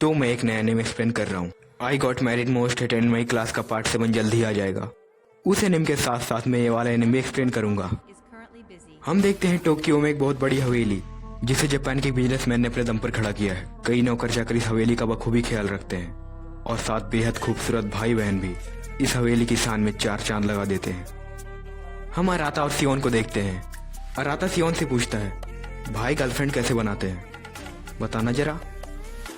तो मैं एक नया एनिमे एक्सप्लेन कर रहा हूँ। I got married most hit in my class का पार्ट 7 जल्द ही आ जाएगा। उस एनिमे के साथ साथ मैं ये वाला एनिमे एक्सप्लेन करूंगा। हम देखते हैं टोक्यो में एक बहुत बड़ी हवेली जिसे जापान के बिजनेसमैन ने अपने दम पर खड़ा किया है। कई नौकर चाकर इस हवेली का बखूबी ख्याल रखते हैं और साथ बेहद खूबसूरत भाई बहन भी इस हवेली की शान में 4 चांद लगा देते हैं। हम अराता और सियोन को देखते हैं। अराता सियोन से पूछता है, भाई गर्लफ्रेंड कैसे बनाते हैं, बताना जरा।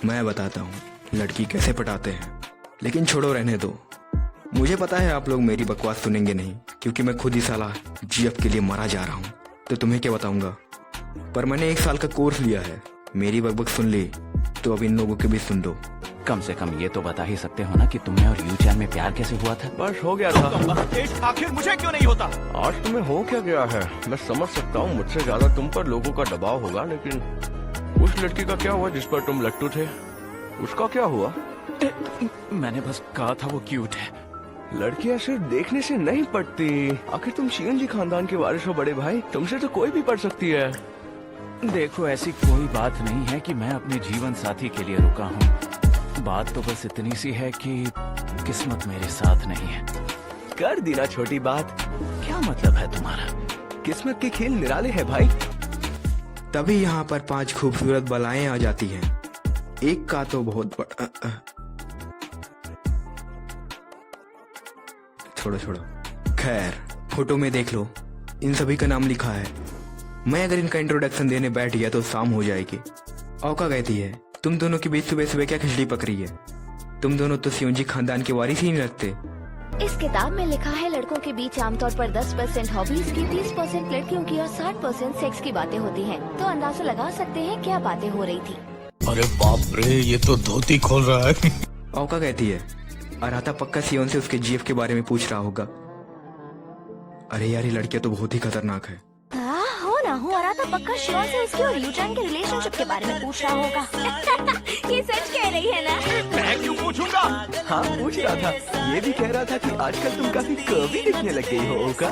मैं बताता हूँ लड़की कैसे पटाते हैं, लेकिन छोड़ो रहने दो। मुझे पता है आप लोग मेरी बकवास सुनेंगे नहीं, क्योंकि मैं खुद ही साला जीएफ के लिए मरा जा रहा हूँ। तो तुम्हें क्या बताऊंगा, पर मैंने 1 साल का कोर्स लिया है। मेरी बकबक सुन ली तो अब इन लोगों के भी सुन दो। कम से कम ये तो बता ही सकते हो ना कि तुम्हें और यूचैन में प्यार कैसे हुआ था। बस हो गया था। आखिर मुझे क्यों नहीं होता? आज तुम्हें हो क्या गया है मैं समझ सकता हूँ। मुझसे ज्यादा तुम पर लोगों का दबाव होगा, लेकिन उस लड़की का क्या हुआ जिस पर तुम लट्टू थे? उसका क्या हुआ? मैंने बस कहा था वो क्यूट है। लड़कियां सिर्फ देखने से नहीं पड़ती। आखिर तुम शियन जी खानदान के वारिस हो बड़े भाई, तुमसे तो कोई भी पढ़ सकती है। देखो ऐसी कोई बात नहीं है कि मैं अपने जीवन साथी के लिए रुका हूँ। बात तो बस इतनी सी है कि किस्मत मेरे साथ नहीं है। कर दी ना छोटी बात। क्या मतलब है तुम्हारा? किस्मत के खेल निराले है भाई। तभी यहाँ पर 5 खूबसूरत बलाएं आ जाती हैं। एक का तो बहुत बड़ा छोड़ो खैर, फोटो में देख लो, इन सभी का नाम लिखा है। मैं अगर इनका इंट्रोडक्शन देने बैठ गया तो शाम हो जाएगी। औका कहती है, तुम दोनों के बीच सुबह सुबह क्या खिचड़ी पक रही है? तुम दोनों तो सियोन जी खानदान के वारिस ही नहीं लगते। इस किताब में लिखा है लड़कों के बीच आमतौर पर 10% हॉबीज की, 30% लड़कियों की और 60% सेक्स की बातें होती हैं। तो अंदाजा लगा सकते हैं क्या बातें हो रही थी। अरे बाप रे, ये तो धोती खोल रहा है। औका कहती है, अराता पक्का सियोन से उसके जीएफ के बारे में पूछ रहा होगा। अरे यार, ये लड़कियां तो बहुत ही खतरनाक है। हो ना हो, अराता पक्का शियोन से उसके और यूचैन के रिलेशनशिप के बारे में पूछ रहा होगा। ये सच कह रही है ना? मैं क्यों पूछूंगा? हाँ पूछ रहा था। ये भी कह रहा था कि आजकल तुम काफी कर्वी दिखने लग गई हो ओका।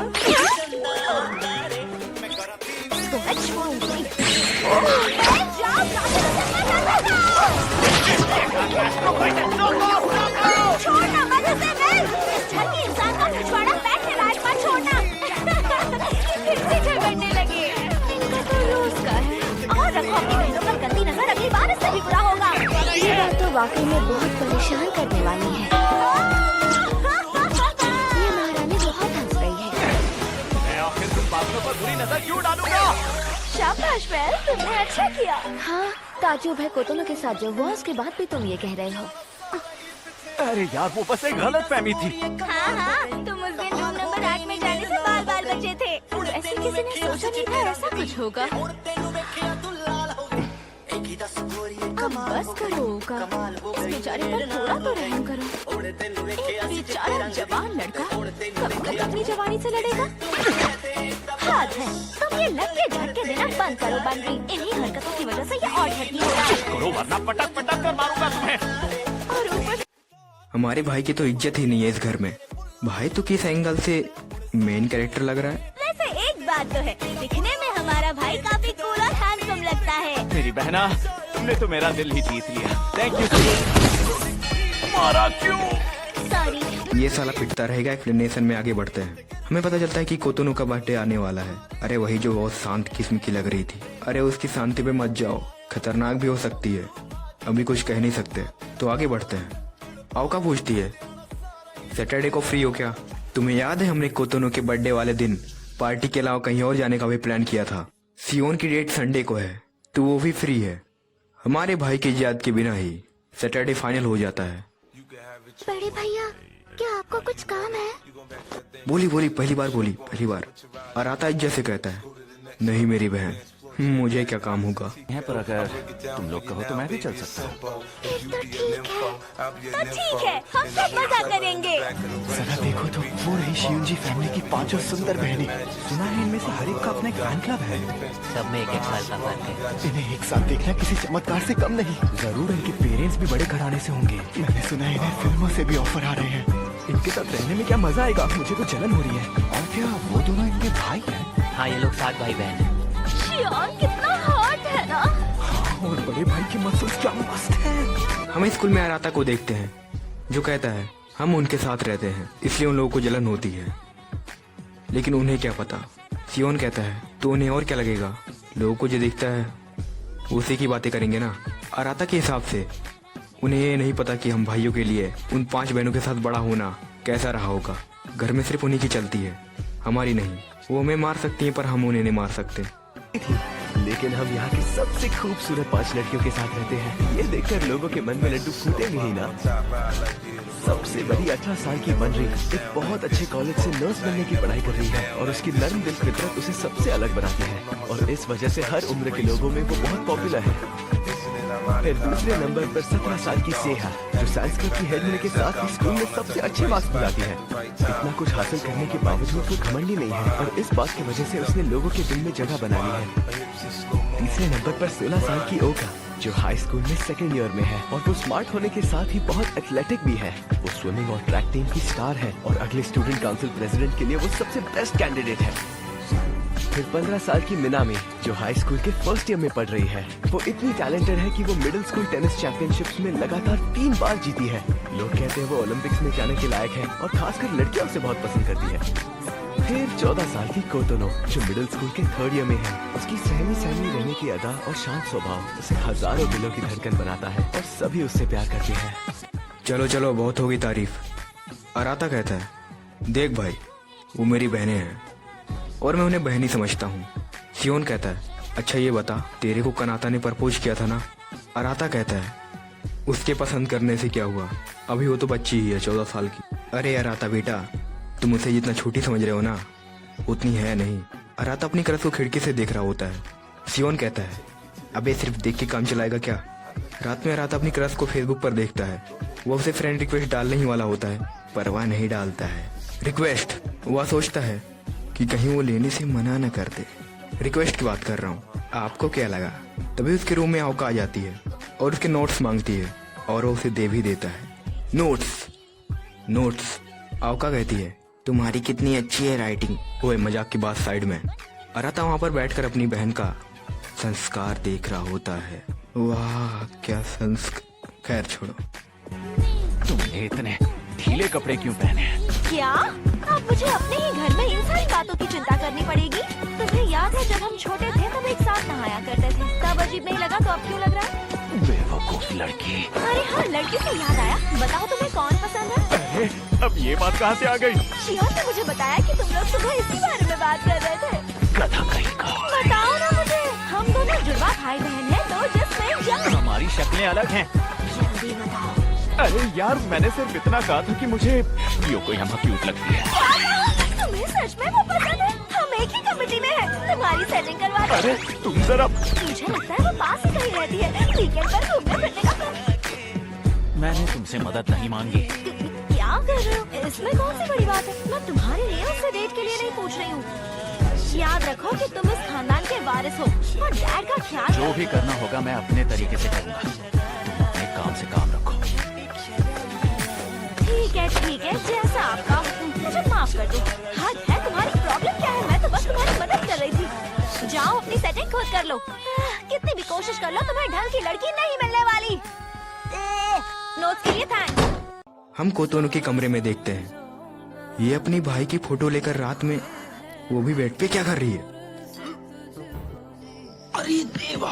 छोड़ना मत उसे, इस धरती इंसान का पिछवाड़ा पैर से राज पर छोड़ना। फिर से झगड़ने लगे। इनका तो रोज का है। और रखो अपनी बहनों पर गंदी नजर, अगली बार इससे भी बुरा होगा। ये बात तो वाकई में बहुत परेशान करने वाली है। ये महारानी बहुत हंस रही है। मैं आखिर तुम बातों पर बुरी नजर क्यों डालूंगा? शाबाश बेल, तुमने अच्छा किया। हाँ, ताजुब है कोतोनो के साथ जो हुआ उसके बाद भी तुम ये कह रहे हो। अरे यार, वो बस एक गलत फहमी थी। हाँ, तुम उस दिन रूम नंबर 8 में जाने से बाल बचे थे। ऐसे किसी ने सोचा नहीं था ऐसा कुछ होगा। अब बस करो का, इस बेचारे पर थोड़ा तो रहम करो। एक बेचारा जवान लड़का कब तक अपनी जवानी से लड़ेगा? हाथ है, तुम ये लटके झटके देना बंद करो बंदी। इन्हीं हरकतों की वजह से ये और झटकी हो रहा है। करो वरना पटक पटक कर मारूंगा तुम्हें। और ऊपर हमारे भाई की तो इज्जत ही नहीं है इस घर में। भाई तो किस एंगल से मेन कैरेक्टर लग रहा है? वैसे एक बात तो है, दिखने में हमारा भाई काफी कूल और हैंडसम लगता है। मेरी बहना, तुमने तो मेरा दिल ही जीत लिया। Thank you. मारा क्यों? सॉरी। ये साला पिटता रहेगा। एक्सप्लेनेशन में आगे बढ़ते हैं। हमें पता चलता है कि कोतोनो का बर्थडे आने वाला है। अरे वही जो बहुत शांत किस्म की लग रही थी। अरे उसकी शांति पे मत जाओ, खतरनाक भी हो सकती है। अभी कुछ कह नहीं सकते, तो आगे बढ़ते हैं। औका पूछती है, सैटरडे को फ्री हो क्या? तुम्हें याद है हमने कोतोनो के बर्थडे वाले दिन पार्टी के अलावा कहीं और जाने का भी प्लान किया था। सियोन की डेट संडे को है, तो वो भी फ्री है। हमारे भाई की इजाजत के बिना ही सैटरडे फाइनल हो जाता है। बड़े भैया, क्या आपको कुछ काम है? बोली पहली बार। अराता इज्जत से कहता है, नहीं मेरी बहन, मुझे क्या काम होगा। पर अगर तुम लोग कहो तो मैं भी चल सकता हूँ। तो ठीक है, हम सब मजा करेंगे। जरा देखो तो, वो रही शियोन जी फैमिली की 5 सुंदर बहनें। सुना है इनमें से हर एक का अपना एक फैन क्लब है। सब में 1-1 साल का फर्क है। इन्हें एक साथ देखना किसी चमत्कार से कम नहीं। जरूर इनके पेरेंट्स भी बड़े घराने से होंगे। मैंने सुना है इन्हें फिल्मों से भी ऑफर आ रहे हैं। इनके साथ रहने में क्या मजा आएगा, मुझे तो जलन हो रही है। और क्या वो दोनों इनके भाई हैं? हाँ, ये लोग 7 भाई बहन हैं। शियोन कितना हॉट है ना? हाँ, और बड़े भाई की मसल्स क्या मस्त है। हम स्कूल में आराता को देखते हैं जो कहता है हम उनके साथ रहते हैं इसलिए उन लोगों को जलन होती है, लेकिन उन्हें क्या पता। सियोन कहता है तो उन्हें और क्या लगेगा, लोगों को जो दिखता है उसी की बातें करेंगे ना। आराता के हिसाब से उन्हें ये नहीं पता कि हम भाइयों के लिए उन 5 बहनों के साथ बड़ा होना कैसा रहा होगा। घर में सिर्फ उन्हीं की चलती है, हमारी नहीं। वो हमें मार सकती हैं पर हम उन्हें नहीं मार सकते। लेकिन हम यहाँ की सबसे खूबसूरत 5 लड़कियों के साथ रहते हैं, ये देखकर लोगों के मन में लड्डू फूटे नहीं ना। सबसे बड़ी 18 साल की बन रही एक बहुत अच्छे कॉलेज से नर्स बनने की पढ़ाई कर रही है और उसकी नर्म दिल फितरत उसे सबसे अलग बनाती है और इस वजह से हर उम्र के लोगों में वो बहुत पॉपुलर है। फिर दूसरे नंबर पर 17 साल की सेहा, जो संस्कृत की हेड होने के साथ ही स्कूल में सबसे अच्छे मार्क्स बनाती है। इतना कुछ हासिल करने के बावजूद वो घमंडी नहीं है और इस बात की वजह से उसने लोगों के दिल में जगह बना ली है। तीसरे नंबर पर 16 साल की ओका, जो हाई स्कूल में 2nd ईयर में है और वो स्मार्ट होने के साथ ही बहुत एथलेटिक भी है। वो स्विमिंग और ट्रैक टीम की स्टार है और अगले स्टूडेंट काउंसिल प्रेसिडेंट के लिए वो सबसे बेस्ट कैंडिडेट है। फिर 15 साल की मिनामी, जो हाई स्कूल के 1st ईयर में पढ़ रही है। वो इतनी टैलेंटेड है कि वो मिडिल स्कूल टेनिस चैंपियनशिप्स में लगातार 3 बार जीती है। लोग कहते हैं वो ओलंपिक्स में जाने के लायक है और खासकर लड़कियों से बहुत पसंद करती है। फिर 14 साल की कोतोनो, जो मिडिल स्कूल के 3rd ईयर में है। उसकी सहमी सहमी रहने की अदा और शांत स्वभाव उसे हजारों दिलों की धड़कन बनाता है और सभी उससे प्यार करते हैं। चलो चलो बहुत होगी तारीफ। आराता कहता है देख भाई वो मेरी बहनें हैं और मैं उन्हें बहन ही समझता हूँ। सियोन कहता है अच्छा ये बता तेरे को कनाता ने प्रपोज किया था ना। आराता कहता है उसके पसंद करने से क्या हुआ, अभी वो तो बच्ची ही है 14 साल की। अरे आराता बेटा तुम उसे जितना छोटी समझ रहे हो ना उतनी है नहीं। आराता अपनी क्रश को खिड़की से देख रहा होता है। सियोन कहता है अबे सिर्फ देख के काम चलाएगा क्या। रात में आराता अपनी क्रश को फेसबुक पर देखता है। वह उसे फ्रेंड रिक्वेस्ट डालने ही वाला होता है पर वह नहीं डालता है रिक्वेस्ट। वह सोचता है कि कहीं वो लेने से मना न कर दे। रिक्वेस्ट की बात कर रहा हूँ, आपको क्या लगा। तभी उसके रूम में औका आ जाती है और उसके नोट्स मांगती है और वो उसे दे भी देता है। नोट्स औका कहती है तुम्हारी कितनी अच्छी है राइटिंग। वो मजाक की बात साइड में। आराता वहाँ पर बैठकर अपनी बहन का संस्कार देख रहा होता है। वाह क्या संस्कार। खैर छोड़ो। तुमने इतने ढीले कपड़े क्यों पहने हैं? क्या अब मुझे अपने ही घर में इन सारी बातों की चिंता करनी पड़ेगी? तुम्हें याद है जब हम छोटे थे तब एक साथ नहाया करते थे, तब अजीब नहीं लगा तो अब क्यों लग रहा है? बेवकूफ लड़की। अरे हाँ लड़की से याद आया, बताओ तुम्हें कौन पसंद है? अरे अब ये बात कहाँ से आ गई? शियोन ने मुझे बताया कि तुम लोग सुबह इसी बारे में बात कर रहे थे। गधा कहीं का। बताओ ना मुझे, हम दोनों जुड़वा भाई बहन हैं तो जिसमें जब हमारी शक्लें अलग हैं। जल्दी बताओ। अरे यार मैंने सिर्फ इतना कहा था कि मुझे योकोयामा क्यूट लगती है। तुम्हें सच में वो पसंद है? हम एक ही कमेटी में हैं, तुम्हारी सेटिंग करवा दो। अरे तुम जरा। मुझे लगता है वो पास ही कहीं रहती है, वीकेंड पर घूमने फिरने का प्लान। मैंने तुमसे मदद नहीं मांगी। क्या कर रहे हो? इसमें कौन सी बड़ी बात है? मैं तुम्हारे लिए उससे डेट के लिए नहीं पूछ रही हूँ। याद रखो कि तुम इस खानदान के वारिस हो और डैड का ख्याल जो भी करना होगा मैं अपने तरीके से करूँगा। तुम अपने काम से काम रखो। ठीक है जैसा आपका। मुझे माफ कर दो। हद है, तुम्हारी प्रॉब्लम क्या है? मैं तो बस तुम्हारी मदद कर रही थी। जाओ अपनी सेटिंग खुद कर लो। कितनी भी कोशिश कर लो तुम्हें ढंग की लड़की नहीं मिलने वाली। नोट्स के लिए थैंक्स। हम कोतोनो के कमरे में देखते हैं ये अपनी भाई की फोटो लेकर रात में वो भी बेड पे क्या कर रही है। अरे देवा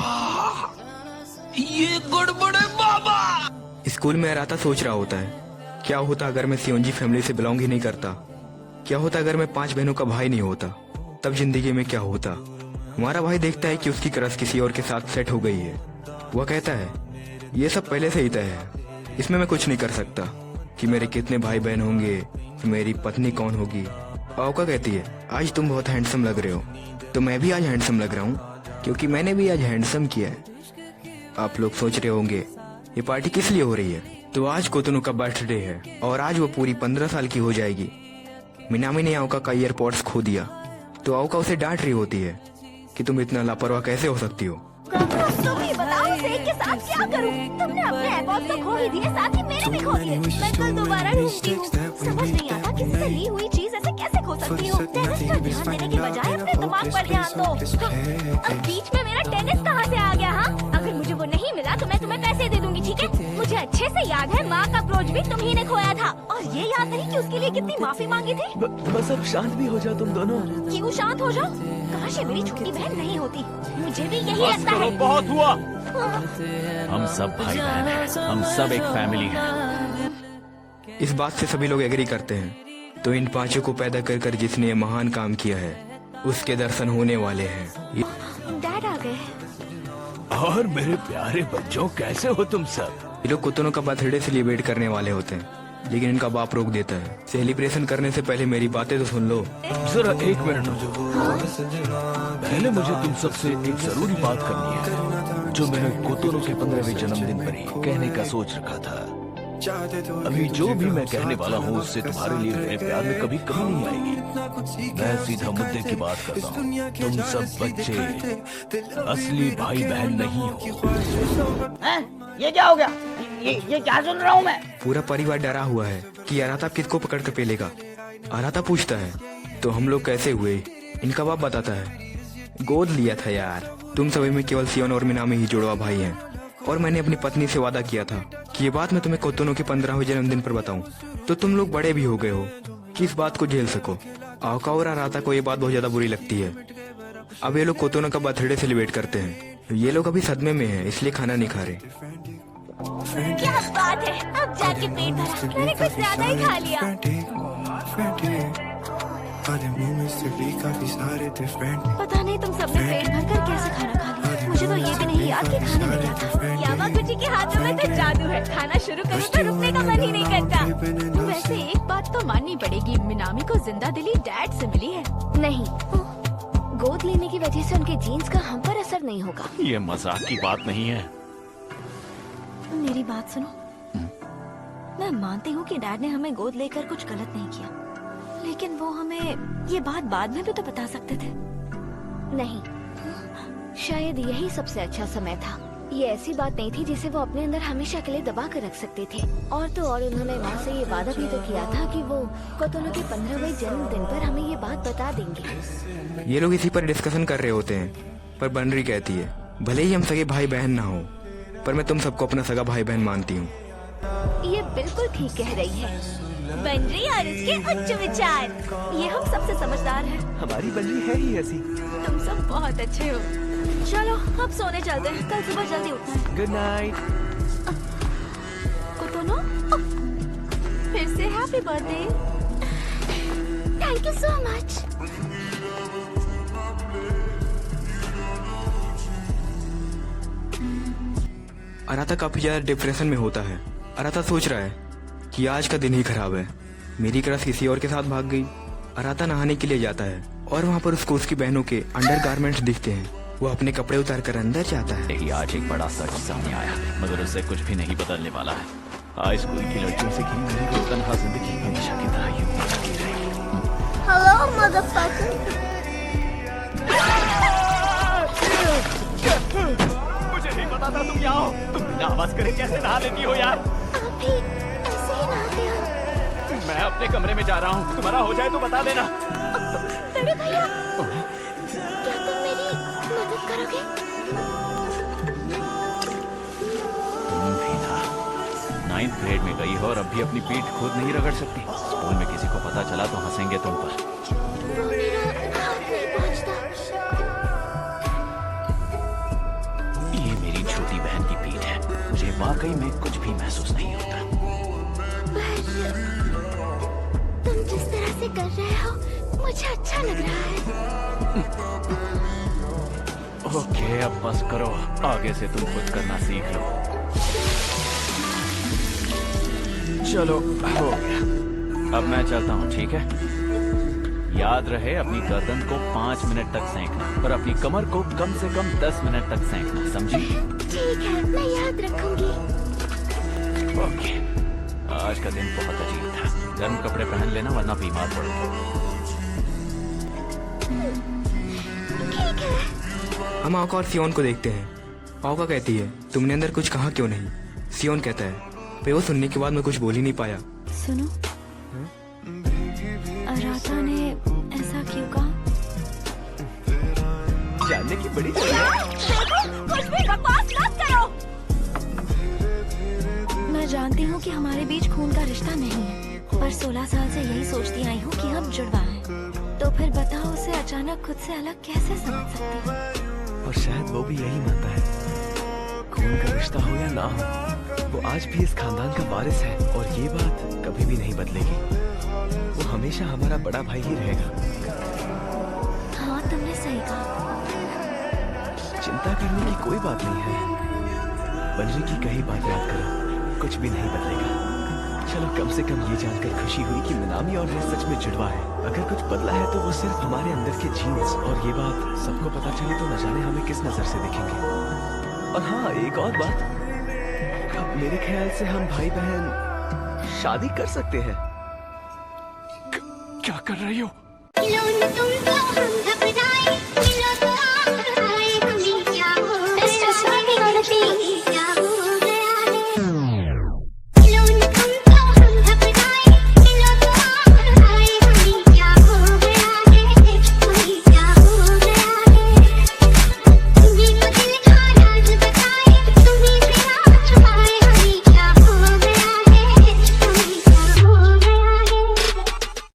ये गड़बड़ है बाबा। स्कूल में आराता सोच रहा होता है क्या होता अगर मैं सियोंजी फैमिली से बिलोंग ही नहीं करता। क्या होता अगर मैं 5 बहनों का भाई नहीं होता, तब जिंदगी में क्या होता। हमारा भाई देखता है कि उसकी क्रश किसी और के साथ सेट हो गई है। वह कहता है ये सब पहले से ही तय है, इसमें मैं कुछ नहीं कर सकता कि मेरे कितने भाई बहन होंगे, मेरी पत्नी कौन होगी। औका कहती है आज तुम बहुत हैंडसम लग रहे हो। तो मैं भी आज हैंडसम लग रहा हूँ क्योंकि मैंने भी आज हैंडसम किया है। आप लोग सोच रहे होंगे ये पार्टी किस लिए हो रही है। तो आज कोतोनो का बर्थडे है और आज वो पूरी 15 साल की हो जाएगी। मिनामी ने औका का ईयरपॉड्स खो दिया तो औका उसे डांट रही होती है कि तुम इतना लापरवाह कैसे हो सकती हो। तुम ही बताओ उसे के साथ क्या करूं? तुमने अपने एयरपॉड्स तो खो ही दिए, साथ ही मेरे भी खो दिए। मैं कल दोबारा ढूंढती हूँ। समझ नहीं आता किसी से ली हुई चीज ऐसे कैसे खो सकती हूँ। टेनिस पर ध्यान देने के बजाय अपने दिमाग पर ध्यान दो। अब बीच में मेरा टेनिस कहाँ से आ गया? हाँ अगर मुझे वो ना तो मैं तुम्हें पैसे दे दूंगी, ठीक है? मुझे अच्छे से याद है माँ का अप्रोच भी तुम्ही ने खोया था, और ये याद नहीं कि उसके लिए कितनी माफी मांगी थी। बस अब शांत भी हो जाओ तुम दोनों। क्यों शांत हो जाओ? काश ये मेरी छोटी बहन नहीं होती। मुझे भी यही बस लगता करो, है। बहुत हुआ। हम सब भाई बहन हैं, हम सब एक फैमिली हैं। इस बात से सभी लोग एग्री करते हैं। तो इन पांचों को पैदा कर कर जिसने ये महान काम किया है, उसके दर्शन होने वाले हैं। डैड आ गए। और मेरे प्यारे बच्चों, कैसे हो तुम सब? ये लोग कुतनों का बर्थडे सेलिब्रेट करने वाले होते हैं, लेकिन इनका बाप रोक देता है। सेलिब्रेशन करने से पहले मेरी बातें तो सुन लो। जरा एक मिनट रुको। पहले मुझे तुम सबसे एक जरूरी बात करनी है, जो मैंने कोतोनो के 15वें जन्मदिन पर ही कहने का सोच रखा था। अभी जो भी मैं कहने वाला हूँ, उससे तुम्हारे लिए मेरे प्यार में कभी कमी नहीं आएगी। मैं सीधा मुद्दे की बात करता हूँ। तुम सब बच्चे असली भाई बहन नहीं हो। ये क्या हो गया? ये क्या सुन रहा हूँ मैं? पूरा परिवार डरा हुआ है कि अराता किसको पकड़ कर पेलेगा। अराता पूछता है, तो हम लोग कैसे हुए? इनका बाप बताता है, गोद लिया था यार। तुम सभी में केवल सियोन और मिनामी ही जुड़वा भाई हैं, और मैंने अपनी पत्नी से वादा किया था कि ये बात मैं तुम्हें कोतोनो के 15वें जन्मदिन पर बताऊं। तो तुम लोग बड़े भी हो गए हो कि इस बात को झेल सको। आओका और अराता को ये बात बहुत ज्यादा बुरी लगती है। अब ये लोग कोतोनो का बर्थडे सेलिब्रेट करते हैं। ये लोग अभी सदमे में हैं, इसलिए खाना नहीं खा रहे। क्या बात है, अब जाके पेट भरा। मैंने कुछ ज्यादा ही खा लिया। पता नहीं तुम सबने पेट भरकर कैसे खाना खा लिया। मुझे तो ये भी नहीं याद कि खाने में क्या था। यामागुची के हाथों में तो जादू है। खाना शुरू करो तो रुकने का मन ही नहीं करता। वैसे एक बात तो माननी पड़ेगी, मिनामी को जिंदा दिली डैड से मिली है। नहीं, गोद लेने की वजह से उनके जीन्स का हम पर असर नहीं होगा। ये मजाक की बात नहीं है। मेरी बात सुनो, मैं मानती हूँ कि डैड ने हमें गोद लेकर कुछ गलत नहीं किया, लेकिन वो हमें ये बात बाद में भी तो बता सकते थे। नहीं, शायद यही सबसे अच्छा समय था। ये ऐसी बात नहीं थी जिसे वो अपने अंदर हमेशा के लिए दबा कर रख सकते थे। और तो और उन्होंने माँ से ये वादा भी तो किया था कि वो कोतोनो के 15वें जन्मदिन पर हमें ये बात बता देंगे। ये लोग इसी पर डिस्कशन कर रहे होते हैं, पर बनरी कहती है, भले ही हम सगे भाई बहन ना हो, पर मैं तुम सबको अपना सगा भाई बहन मानती हूँ। ये बिल्कुल ठीक कह रही है बनरी, और इसके उच्च विचार। ये हम सबसे समझदार हैं। हमारी बल्ली है ही ऐसी। तुम सब बहुत अच्छे हो। चलो अब सोने चलते हैं, कल सुबह जल्दी उठना है। Good night. कोतोनो, फिर से happy birthday. Thank you so much. अराता काफी ज्यादा डिप्रेशन में होता है। अराता सोच रहा है कि आज का दिन ही खराब है। मेरी क्रश किसी और के साथ भाग गई। अराता नहाने के लिए जाता है और वहाँ पर उसको उसकी बहनों के अंडरगारमेंट्स दिखते हैं। वो अपने कपड़े उतार कर अंदर जाता है। यही आज एक बड़ा सच सामने आया, मगर उससे कुछ भी नहीं बदलने वाला है। हाई स्कूल की लड़कियों से घिरी मेरी रोतनहा जिंदगी हमेशा की तरह यूं ही जाती रहेगी। Hello motherfucker. मुझे नहीं पता था तुम यहाँ हो। तुम बिना आवाज करे कैसे नहा लेती हो यार? आप भी ऐसे ही नहाते हो? मैं अपने कमरे में जा रहा हूँ, तुम्हारा हो जाए तो बता देना। बड़े भैया, क्या तुम मेरी मदद करोगे? तुम भी ना 9th ग्रेड में गई हो और अब भी अपनी पीठ खुद नहीं रगड़ सकती। स्कूल में किसी को पता चला तो हंसेंगे तुम पर। वो मेरा हाथ नहीं पहुंचता। ये मेरी छोटी बहन की पीठ है। मुझे वाकई में कुछ भी महसूस नहीं होता। तुम जिस तरह से कर रहे हो मुझे अच्छा लग रहा है। ओके, अब बस करो। आगे से तुम खुद करना सीख लो। चलो, हो गया। अब मैं चलता हूँ, ठीक है? याद रहे, अपनी गर्दन को 5 मिनट तक सेंकना और अपनी कमर को कम से कम 10 मिनट तक सेंकना, समझी? ठीक है, मैं याद रखूंगी। ओके। आज का दिन बहुत अजीब था। गर्म कपड़े पहन लेना वरना बीमार पड़ोगे। ठीक है। हम आओका और सियोन को देखते हैं। आओका कहती है, तुमने अंदर कुछ कहा क्यों नहीं? सियोन कहता है, पे वो सुनने के बाद मैं कुछ बोल ही नहीं पाया। सुनो, अराता ने ऐसा क्यों कहा? जानने की बड़ी जरूरत है। देखो, कुछ भी बकवास मत करो। जानती हूँ कि हमारे बीच खून का रिश्ता नहीं है, पर 16 साल से यही सोचती आई हूँ कि हम जुड़वा हैं। तो फिर बताओ उसे अचानक खुद से अलग कैसे समझ सकती हूँ? और शायद वो भी यही मानता है, खून का रिश्ता हो या ना हो, वो आज भी इस खानदान का वारिस है और ये बात कभी भी नहीं बदलेगी। वो हमेशा हमारा बड़ा भाई ही रहेगा। हाँ, तुमने सही कहा। चिंता करने की कोई बात नहीं है। बंजरी की कही बात याद करो, कुछ भी नहीं बदलेगा। चलो कम से कम ये जानकर खुशी हुई कि मिनामी और मैं सच में जुड़वा है। अगर कुछ बदला है तो वो सिर्फ हमारे अंदर के जीन्स, और ये बात सबको पता चली तो न जाने हमें किस नजर से देखेंगे। और हाँ, एक और बात, अब मेरे ख्याल से हम भाई बहन शादी कर सकते हैं। क्या कर रही हो? It's just like